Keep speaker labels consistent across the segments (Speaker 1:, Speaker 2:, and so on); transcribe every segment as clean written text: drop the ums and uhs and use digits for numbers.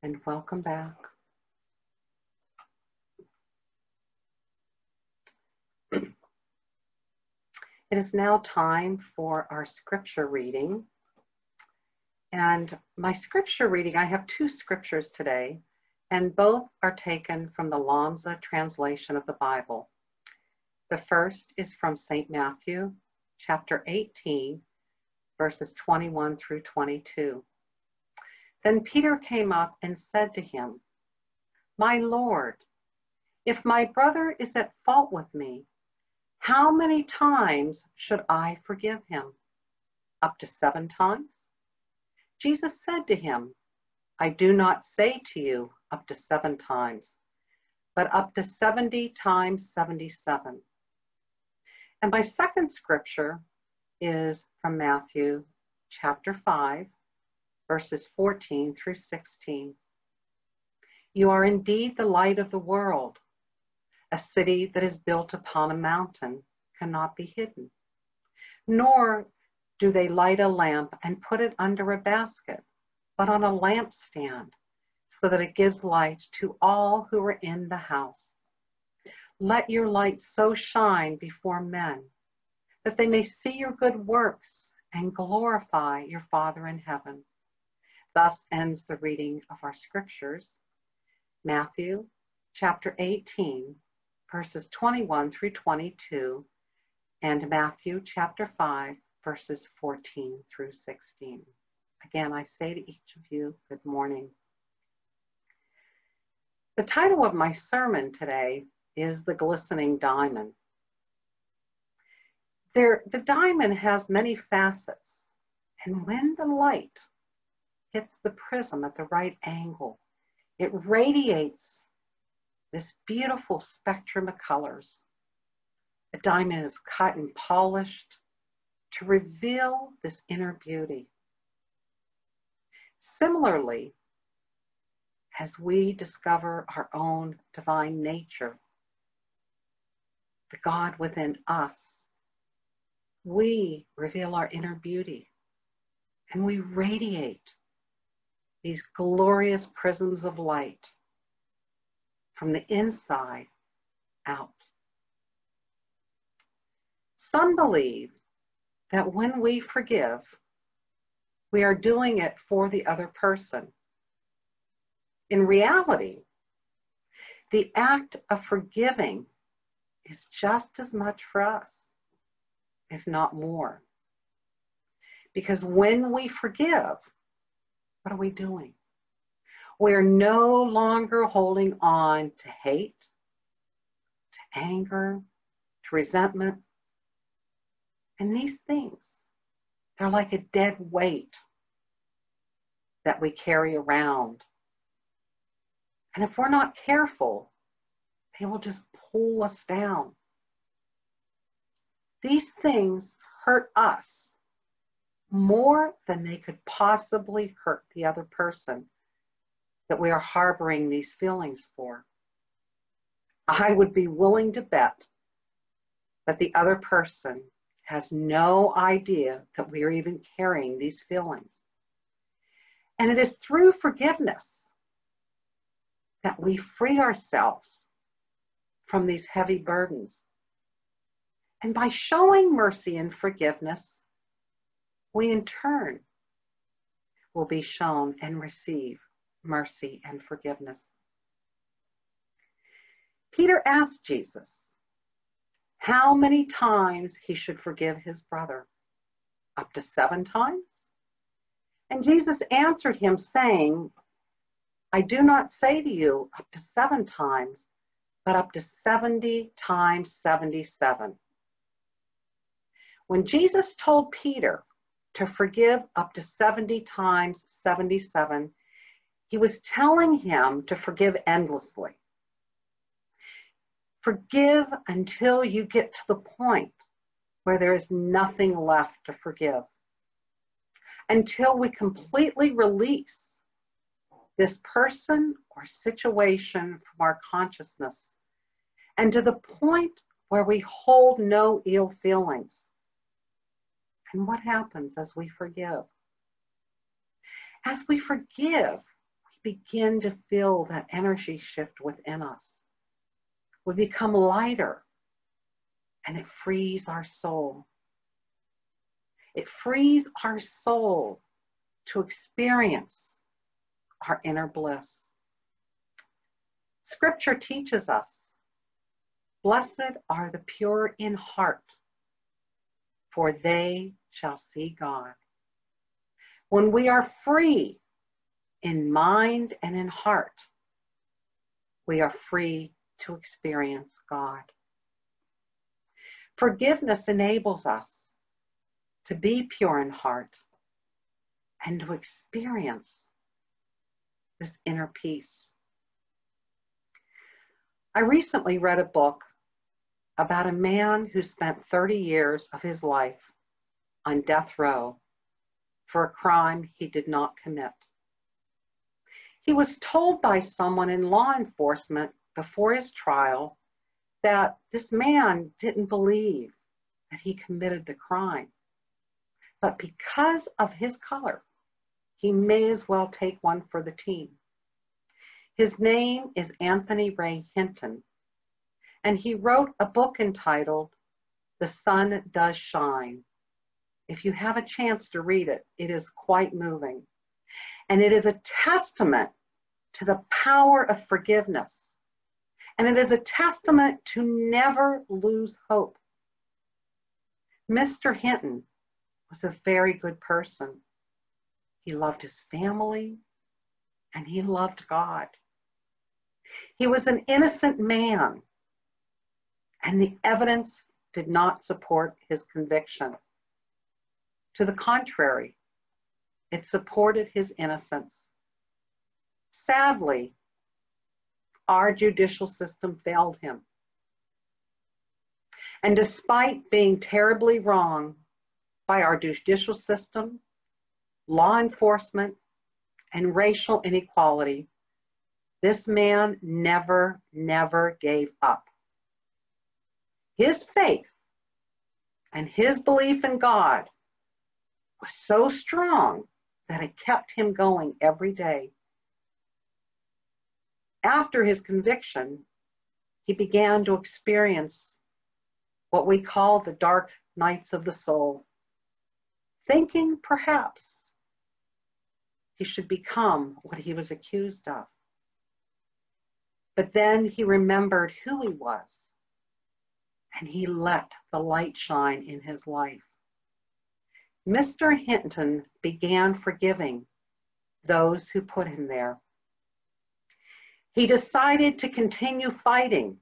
Speaker 1: and welcome back. It is now time for our scripture reading. And my scripture reading, I have two scriptures today, and both are taken from the Lamsa translation of the Bible. The first is from St. Matthew, chapter 18, verses 21 through 22. Then Peter came up and said to him, "My Lord, if my brother is at fault with me, how many times should I forgive him? Up to 7 times?" Jesus said to him, "I do not say to you up to 7 times, but up to 70 times 77. And my second scripture is from Matthew chapter 5, verses 14 through 16. "You are indeed the light of the world. A city that is built upon a mountain cannot be hidden. Nor do they light a lamp and put it under a basket, but on a lampstand, so that it gives light to all who are in the house. Let your light so shine before men, that they may see your good works and glorify your Father in heaven." Thus ends the reading of our scriptures. Matthew chapter 18, verses 21 through 22, and Matthew chapter 5, verses 14 through 16. Again, I say to each of you, good morning. The title of my sermon today is The Glistening Diamond. The diamond has many facets, and when the light hits the prism at the right angle, it radiates this beautiful spectrum of colors. A diamond is cut and polished to reveal this inner beauty. Similarly, as we discover our own divine nature, the God within us, we reveal our inner beauty and we radiate these glorious prisms of light from the inside out. Some believe that when we forgive, we are doing it for the other person. In reality, the act of forgiving is just as much for us, if not more. Because when we forgive, what are we doing? We are no longer holding on to hate, to anger, to resentment. And these things, they're like a dead weight that we carry around. And if we're not careful, they will just pull us down. These things hurt us more than they could possibly hurt the other person that we are harboring these feelings for. I would be willing to bet that the other person has no idea that we are even carrying these feelings. And it is through forgiveness that we free ourselves from these heavy burdens. And by showing mercy and forgiveness, we in turn will be shown and receive mercy and forgiveness. Peter asked Jesus how many times he should forgive his brother. Up to 7 times? And Jesus answered him saying, "I do not say to you up to 7 times, but up to 70 times 77. When Jesus told Peter to forgive up to 70 times 77, he was telling him to forgive endlessly. Forgive until you get to the point where there is nothing left to forgive. Until we completely release this person or situation from our consciousness, and to the point where we hold no ill feelings. And what happens as we forgive? As we forgive, we begin to feel that energy shift within us. We become lighter, and it frees our soul. It frees our soul to experience our inner bliss. Scripture teaches us, blessed are the pure in heart, for they shall see God. When we are free in mind and in heart, we are free to experience God. Forgiveness enables us to be pure in heart and to experience this inner peace. I recently read a book about a man who spent 30 years of his life on death row for a crime he did not commit. He was told by someone in law enforcement before his trial that this man didn't believe that he committed the crime. But because of his color, he may as well take one for the team. His name is Anthony Ray Hinton, and he wrote a book entitled The Sun Does Shine. If you have a chance to read it, it is quite moving. And it is a testament to the power of forgiveness. And it is a testament to never lose hope. Mr. Hinton was a very good person. He loved his family, and he loved God. He was an innocent man, and the evidence did not support his conviction. To the contrary, it supported his innocence. Sadly, our judicial system failed him. And despite being terribly wrong by our judicial system, law enforcement, and racial inequality, this man never gave up. His faith and his belief in God was so strong that it kept him going every day. After his conviction, he began to experience what we call the dark nights of the soul, thinking perhaps he should become what he was accused of. But then he remembered who he was, and he let the light shine in his life. Mr. Hinton began forgiving those who put him there. He decided to continue fighting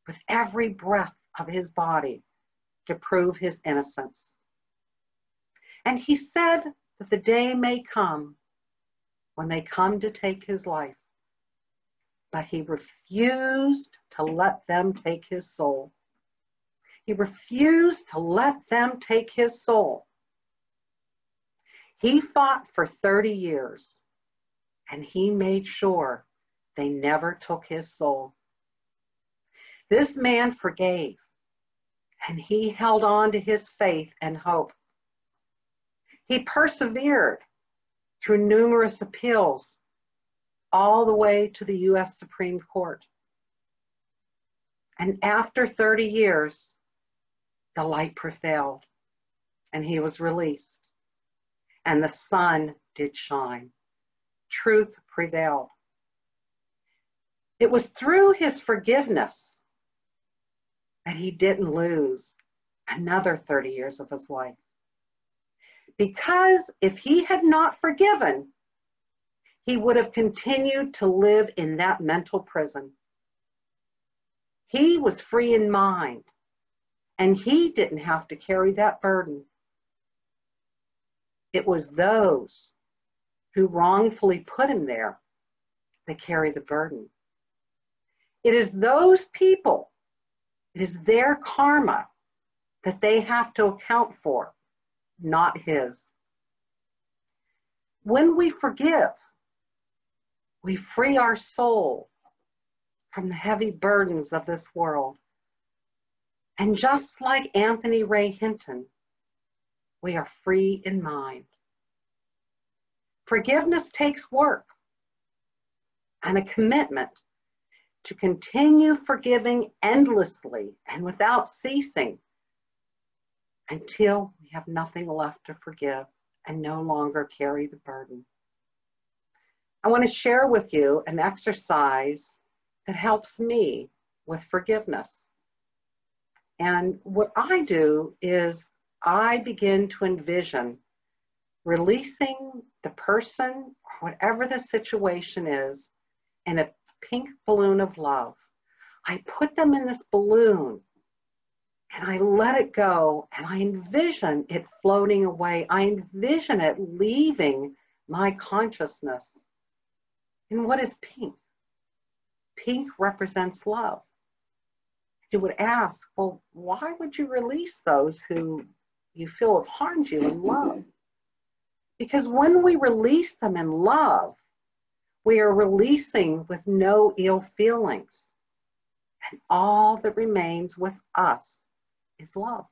Speaker 1: with every breath of his body to prove his innocence. And he said that the day may come when they come to take his life, but he refused to let them take his soul. He refused to let them take his soul. He fought for 30 years, and he made sure they never took his soul. This man forgave, and he held on to his faith and hope. He persevered through numerous appeals, all the way to the U.S. Supreme Court. And after 30 years, the light prevailed, and he was released, and the sun did shine. Truth prevailed. It was through his forgiveness that he didn't lose another 30 years of his life. Because if he had not forgiven, he would have continued to live in that mental prison. He was free in mind, and he didn't have to carry that burden. It was those who wrongfully put him there that carry the burden. It is those people, it is their karma that they have to account for, not his. When we forgive, we free our soul from the heavy burdens of this world. And just like Anthony Ray Hinton, we are free in mind. Forgiveness takes work and a commitment to continue forgiving endlessly and without ceasing until we have nothing left to forgive and no longer carry the burden. I want to share with you an exercise that helps me with forgiveness. And what I do is I begin to envision releasing the person, or whatever the situation is, in a pink balloon of love. I put them in this balloon and I let it go, and I envision it floating away. I envision it leaving my consciousness. And what is pink? Pink represents love. You would ask, well, why would you release those who you feel have harmed you in love? Because when we release them in love, we are releasing with no ill feelings. And all that remains with us is love.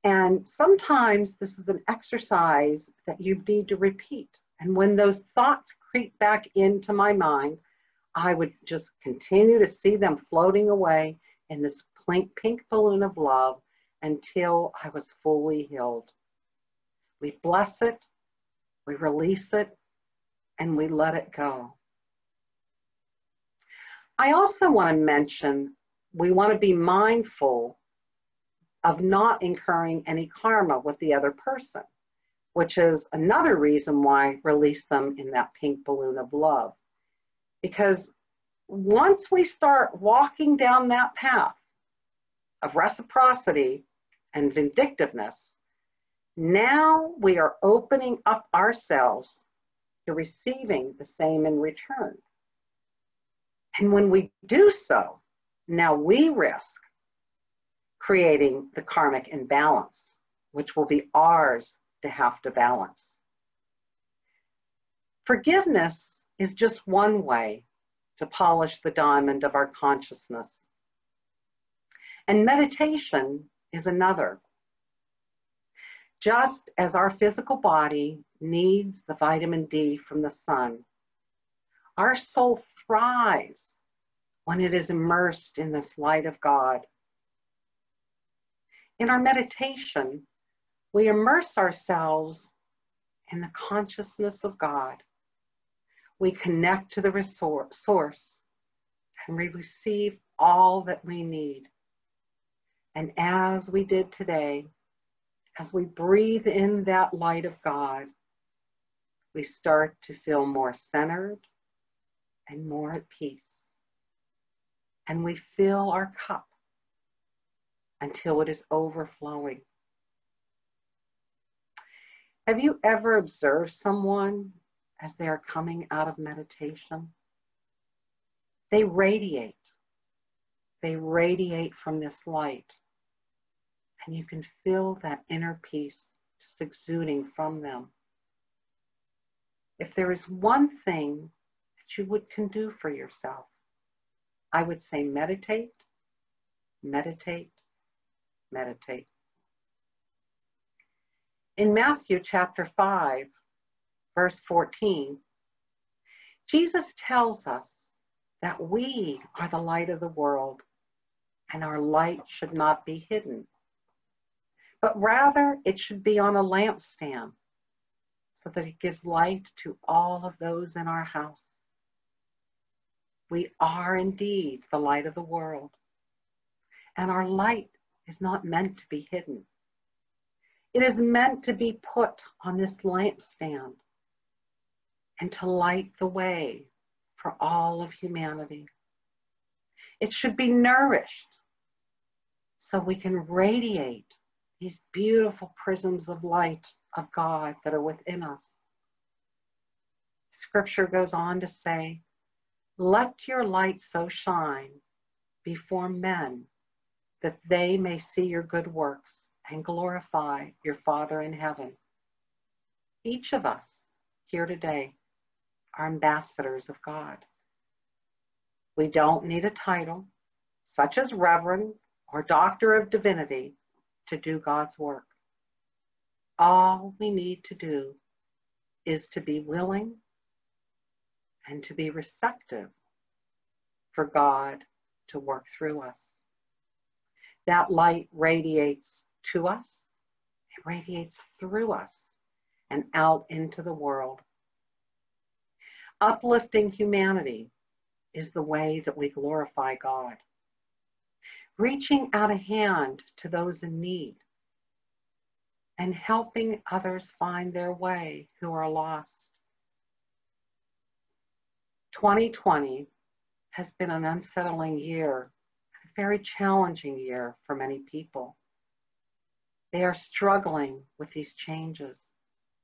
Speaker 1: And sometimes this is an exercise that you need to repeat. And when those thoughts creep back into my mind, I would just continue to see them floating away in this pink balloon of love until I was fully healed. We bless it, we release it, and we let it go. I also want to mention, we want to be mindful of not incurring any karma with the other person, which is another reason why release them in that pink balloon of love. Because once we start walking down that path of reciprocity and vindictiveness, now we are opening up ourselves to receiving the same in return. And when we do so, now we risk creating the karmic imbalance, which will be ours to have to balance. Forgiveness is just one way to polish the diamond of our consciousness. And meditation is another. Just as our physical body needs the vitamin D from the sun, our soul thrives when it is immersed in this light of God. In our meditation, we immerse ourselves in the consciousness of God. We connect to the source and we receive all that we need. And as we did today, as we breathe in that light of God, we start to feel more centered and more at peace. And we fill our cup until it is overflowing. Have you ever observed someone as they are coming out of meditation? They radiate. They radiate from this light. And you can feel that inner peace just exuding from them. If there is one thing that you can do for yourself, I would say meditate, meditate, meditate. In Matthew chapter 5, verse 14, Jesus tells us that we are the light of the world and our light should not be hidden, but rather it should be on a lampstand so that it gives light to all of those in our house. We are indeed the light of the world, and our light is not meant to be hidden. It is meant to be put on this lampstand and to light the way for all of humanity. It should be nourished so we can radiate these beautiful prisms of light of God that are within us. Scripture goes on to say, "Let your light so shine before men that they may see your good works and glorify your Father in heaven." Each of us here today are ambassadors of God. We don't need a title, such as Reverend or Doctor of Divinity, to do God's work. All we need to do is to be willing and to be receptive for God to work through us. That light radiates to us, it radiates through us and out into the world. Uplifting humanity is the way that we glorify God. Reaching out a hand to those in need and helping others find their way who are lost. 2020 has been an unsettling year, a very challenging year for many people. They are struggling with these changes,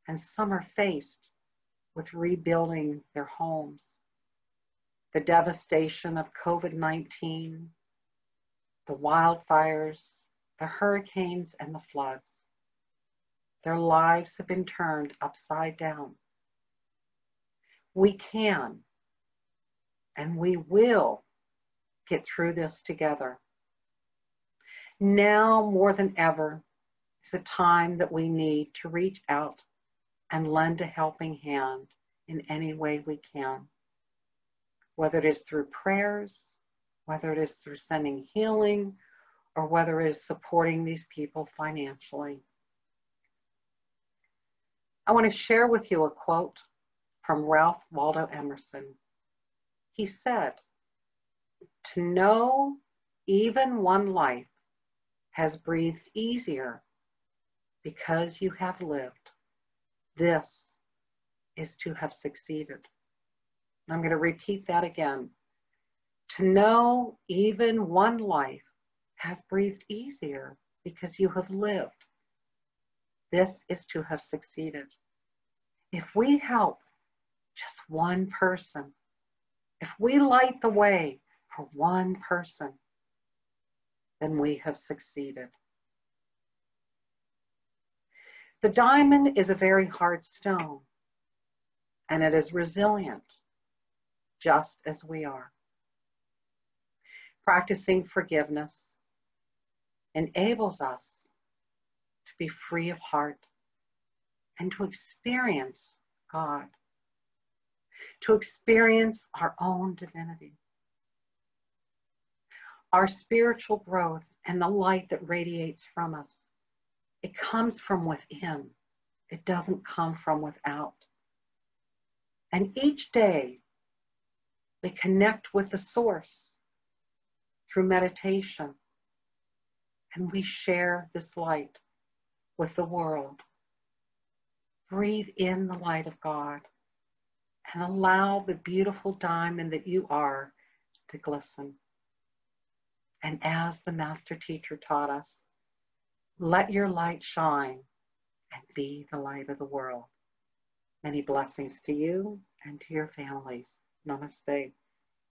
Speaker 1: and some are faced with rebuilding their homes. The devastation of COVID-19, the wildfires, the hurricanes, and the floods. Their lives have been turned upside down. We can and we will get through this together. Now more than ever is a time that we need to reach out and lend a helping hand in any way we can. Whether it is through prayers, whether it is through sending healing, or whether it is supporting these people financially. I want to share with you a quote from Ralph Waldo Emerson. He said, "To know even one life has breathed easier because you have lived. This is to have succeeded." I'm going to repeat that again. To know even one life has breathed easier because you have lived. This is to have succeeded. If we help just one person, if we light the way for one person, then we have succeeded. The diamond is a very hard stone, and it is resilient, just as we are. Practicing forgiveness enables us to be free of heart and to experience God, to experience our own divinity. Our spiritual growth and the light that radiates from us, it comes from within. It doesn't come from without. And each day, we connect with the source through meditation, and we share this light with the world. Breathe in the light of God and allow the beautiful diamond that you are to glisten. And as the master teacher taught us, let your light shine and be the light of the world. Many blessings to you and to your families. Namaste.